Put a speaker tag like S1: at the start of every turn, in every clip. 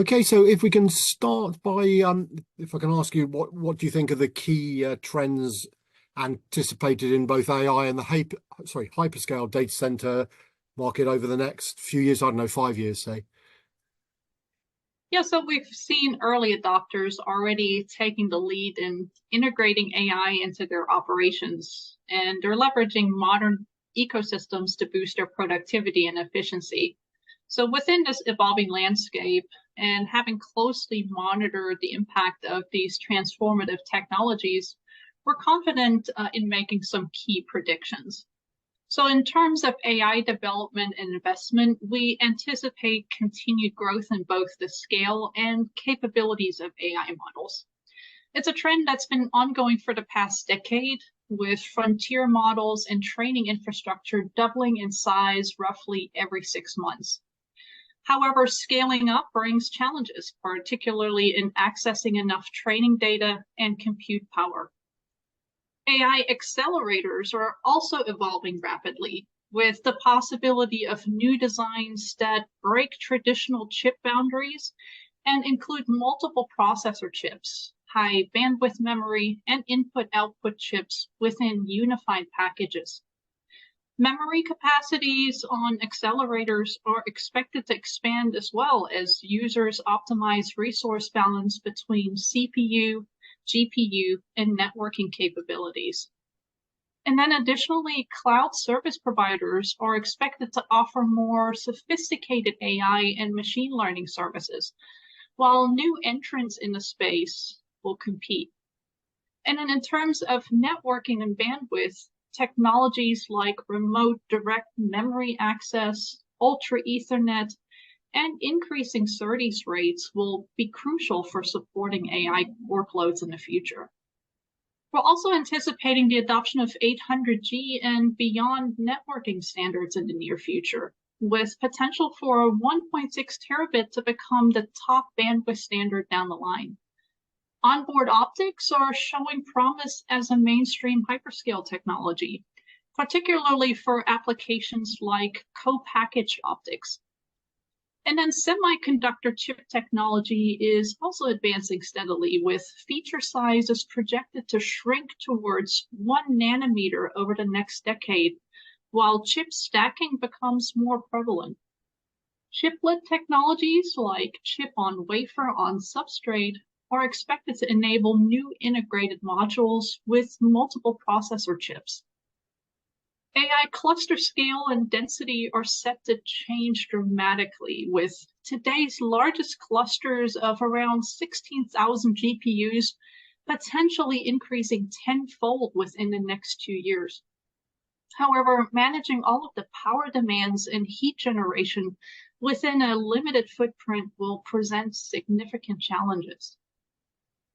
S1: Okay, so if we can start by, if I can ask you, what do you think are the key trends anticipated in both AI and the hyperscale data center market over the next few years? I don't know, 5 years, say.
S2: Yeah, so we've seen early adopters already taking the lead in integrating AI into their operations, and they're leveraging modern ecosystems to boost their productivity and efficiency. So within this evolving landscape and having closely monitored the impact of these transformative technologies, we're confident in making some key predictions. So in terms of AI development and investment, we anticipate continued growth in both the scale and capabilities of AI models. It's a trend that's been ongoing for the past decade, with frontier models and training infrastructure doubling in size roughly every 6 months. However, scaling up brings challenges, particularly in accessing enough training data and compute power. AI accelerators are also evolving rapidly, with the possibility of new designs that break traditional chip boundaries and include multiple processor chips, high bandwidth memory, and input-output chips within unified packages. Memory capacities on accelerators are expected to expand as well as users optimize resource balance between CPU, GPU, and networking capabilities. And then additionally, cloud service providers are expected to offer more sophisticated AI and machine learning services, while new entrants in the space will compete. And then in terms of networking and bandwidth, technologies like remote direct memory access, ultra Ethernet, and increasing SerDes rates will be crucial for supporting AI workloads in the future. We're also anticipating the adoption of 800G and beyond networking standards in the near future, with potential for 1.6 terabit to become the top bandwidth standard down the line. Onboard optics are showing promise as a mainstream hyperscale technology, particularly for applications like co-packaged optics. And then semiconductor chip technology is also advancing steadily, with feature sizes projected to shrink towards 1 nanometer over the next decade, while chip stacking becomes more prevalent. Chiplet technologies like chip on wafer on substrate are expected to enable new integrated modules with multiple processor chips. AI cluster scale and density are set to change dramatically, with today's largest clusters of around 16,000 GPUs potentially increasing tenfold within the next 2 years. However, managing all of the power demands and heat generation within a limited footprint will present significant challenges.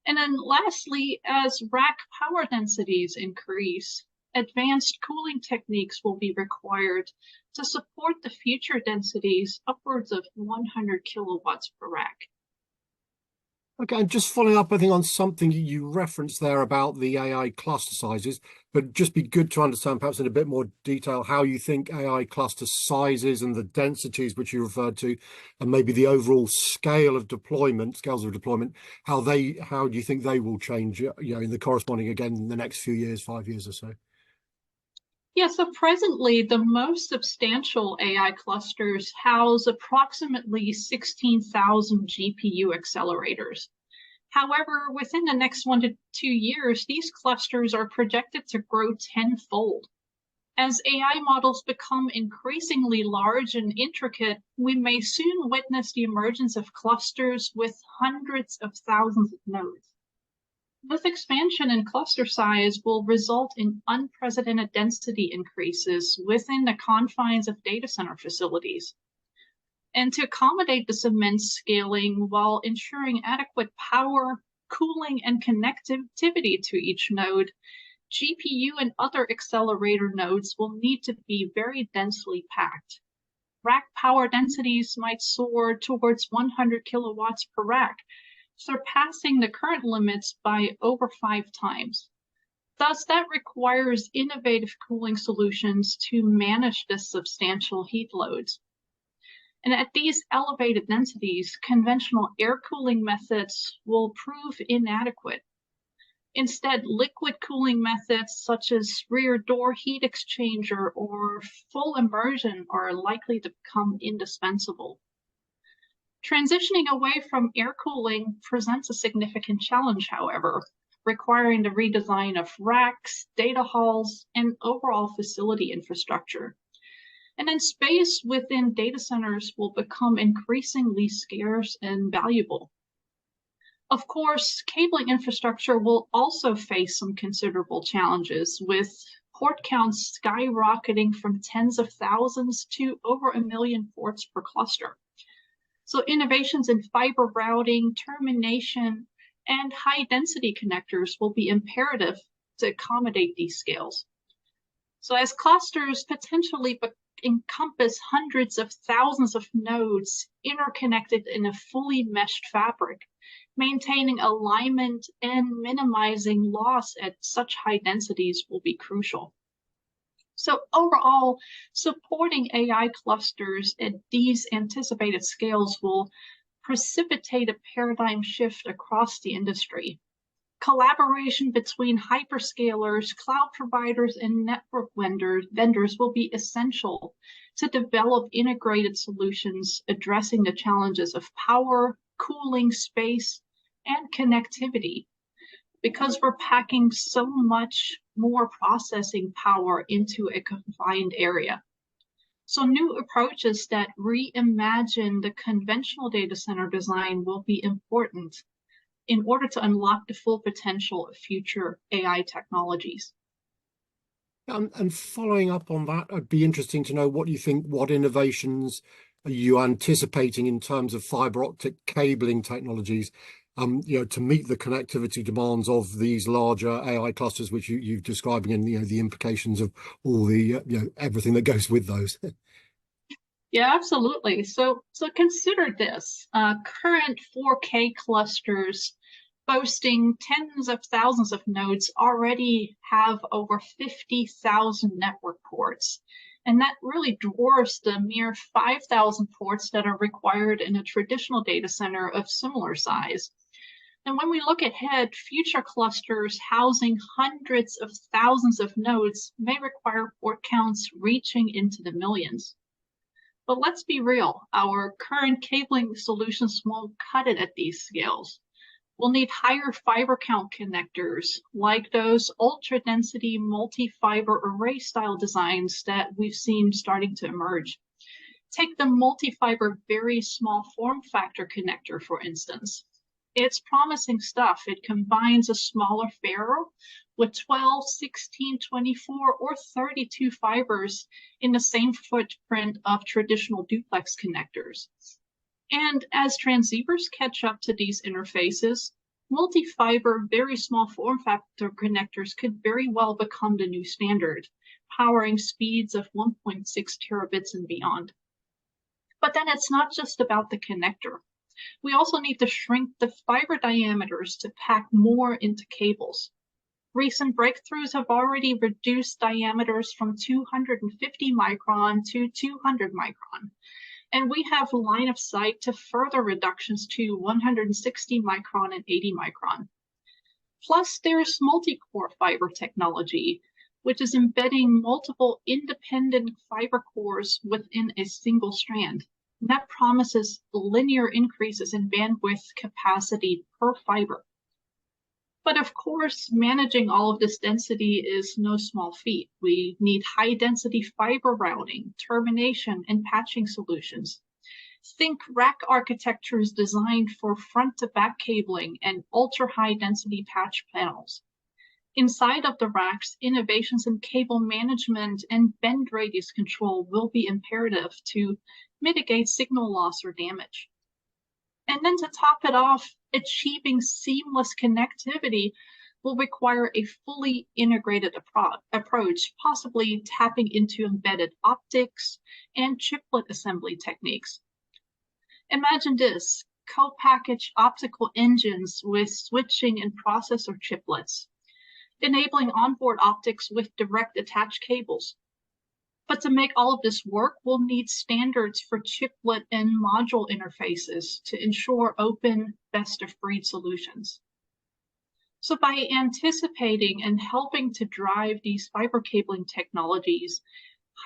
S2: And then lastly, as rack power densities increase, advanced cooling techniques will be required to support the future densities upwards of 100 kilowatts per rack.
S1: Okay, and just following up, I think, on something you referenced there about the AI cluster sizes, but just be good to understand perhaps in a bit more detail how you think AI cluster sizes and the densities which you referred to, and maybe the overall scales of deployment, how do you think they will change, in the corresponding, again, in the next few years, 5 years or so?
S2: Yeah, so presently, the most substantial AI clusters house approximately 16,000 GPU accelerators. However, within the next 1 to 2 years, these clusters are projected to grow tenfold. As AI models become increasingly large and intricate, we may soon witness the emergence of clusters with hundreds of thousands of nodes. This expansion in cluster size will result in unprecedented density increases within the confines of data center facilities. And to accommodate this immense scaling while ensuring adequate power, cooling, and connectivity to each node, GPU and other accelerator nodes will need to be very densely packed. Rack power densities might soar towards 100 kilowatts per rack, surpassing the current limits by over 5 times. Thus, that requires innovative cooling solutions to manage this substantial heat loads. And at these elevated densities, conventional air cooling methods will prove inadequate. Instead, liquid cooling methods such as rear door heat exchanger or full immersion are likely to become indispensable. Transitioning away from air cooling presents a significant challenge, however, requiring the redesign of racks, data halls, and overall facility infrastructure. And then space within data centers will become increasingly scarce and valuable. Of course, cabling infrastructure will also face some considerable challenges, with port counts skyrocketing from tens of thousands to over 1 million ports per cluster. So innovations in fiber routing, termination, and high-density connectors will be imperative to accommodate these scales. So as clusters potentially encompass hundreds of thousands of nodes interconnected in a fully meshed fabric, maintaining alignment and minimizing loss at such high densities will be crucial. So overall, supporting AI clusters at these anticipated scales will precipitate a paradigm shift across the industry. Collaboration between hyperscalers, cloud providers, and network vendors will be essential to develop integrated solutions addressing the challenges of power, cooling, space, and connectivity, because we're packing so much more processing power into a confined area. So new approaches that reimagine the conventional data center design will be important in order to unlock the full potential of future AI technologies.
S1: And following up on that, it'd be interesting to know what you think, what innovations are you anticipating in terms of fiber optic cabling technologies, to meet the connectivity demands of these larger AI clusters, which you're describing, and the implications of all the everything that goes with those.
S2: Yeah, absolutely. So consider this: current 4K clusters boasting tens of thousands of nodes already have over 50,000 network ports. And that really dwarfs the mere 5,000 ports that are required in a traditional data center of similar size. And when we look ahead, future clusters housing hundreds of thousands of nodes may require port counts reaching into the millions. But let's be real, our current cabling solutions won't cut it at these scales. We'll need higher fiber count connectors, like those ultra-density multi-fiber array style designs that we've seen starting to emerge. Take the multi-fiber very small form factor connector, for instance. It's promising stuff. It combines a smaller ferrule with 12, 16, 24, or 32 fibers in the same footprint of traditional duplex connectors. And as transceivers catch up to these interfaces, multi-fiber, very small form factor connectors could very well become the new standard, powering speeds of 1.6 terabits and beyond. But then it's not just about the connector. We also need to shrink the fiber diameters to pack more into cables. Recent breakthroughs have already reduced diameters from 250 micron to 200 micron. And we have line of sight to further reductions to 160 micron and 80 micron. Plus, there's multi-core fiber technology, which is embedding multiple independent fiber cores within a single strand. And that promises linear increases in bandwidth capacity per fiber. But of course, managing all of this density is no small feat. We need high-density fiber routing, termination, and patching solutions. Think rack architectures designed for front-to-back cabling and ultra-high-density patch panels. Inside of the racks, innovations in cable management and bend radius control will be imperative to mitigate signal loss or damage. And then to top it off, achieving seamless connectivity will require a fully integrated approach, possibly tapping into embedded optics and chiplet assembly techniques. Imagine this: co-packaged optical engines with switching and processor chiplets, enabling onboard optics with direct attached cables. But to make all of this work, we'll need standards for chiplet and module interfaces to ensure open, best-of-breed solutions. So by anticipating and helping to drive these fiber cabling technologies,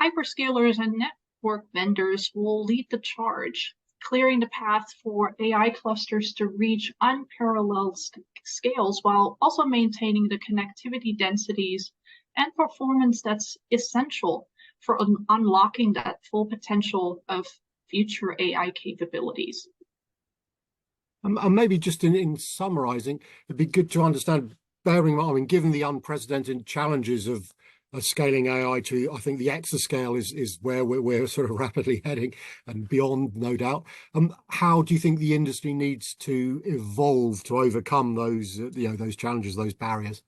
S2: hyperscalers and network vendors will lead the charge, clearing the path for AI clusters to reach unparalleled scales while also maintaining the connectivity densities and performance that's essential for unlocking that full potential of future AI capabilities.
S1: And maybe just in summarizing, it'd be good to understand, bearing in mind, I mean, given the unprecedented challenges of scaling AI to, I think the exascale is where we're sort of rapidly heading and beyond, no doubt. How do you think the industry needs to evolve to overcome those, those challenges, those barriers?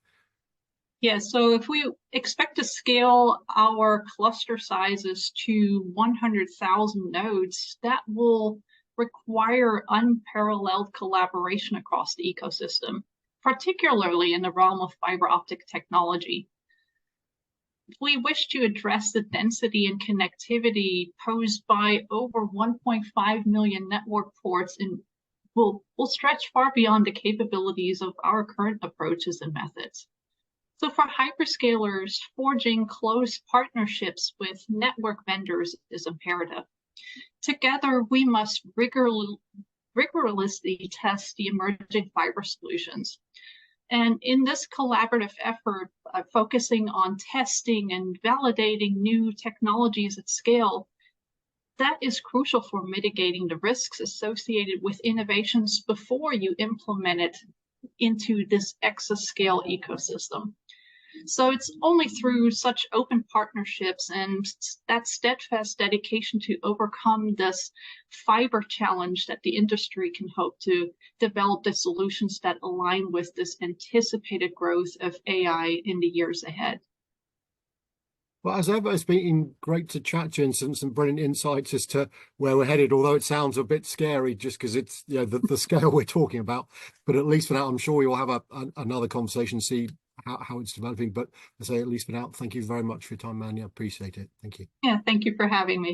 S2: Yeah, so if we expect to scale our cluster sizes to 100,000 nodes, that will require unparalleled collaboration across the ecosystem, particularly in the realm of fiber optic technology. If we wish to address the density and connectivity posed by over 1.5 million network ports, and will stretch far beyond the capabilities of our current approaches and methods. So for hyperscalers, forging close partnerships with network vendors is imperative. Together, we must rigorously test the emerging fiber solutions. And in this collaborative effort, focusing on testing and validating new technologies at scale, that is crucial for mitigating the risks associated with innovations before you implement it into this exascale ecosystem. So it's only through such open partnerships and that steadfast dedication to overcome this fiber challenge that the industry can hope to develop the solutions that align with this anticipated growth of AI in the years ahead.
S1: Well, as ever, it's been great to chat to you and some brilliant insights as to where we're headed, although it sounds a bit scary just because it's the scale we're talking about. But at least for now, I'm sure we will have another conversation, see how it's developing. But I say, at least for now, thank you very much for your time, Manja. I appreciate it. Thank you.
S2: Yeah, thank you for having me.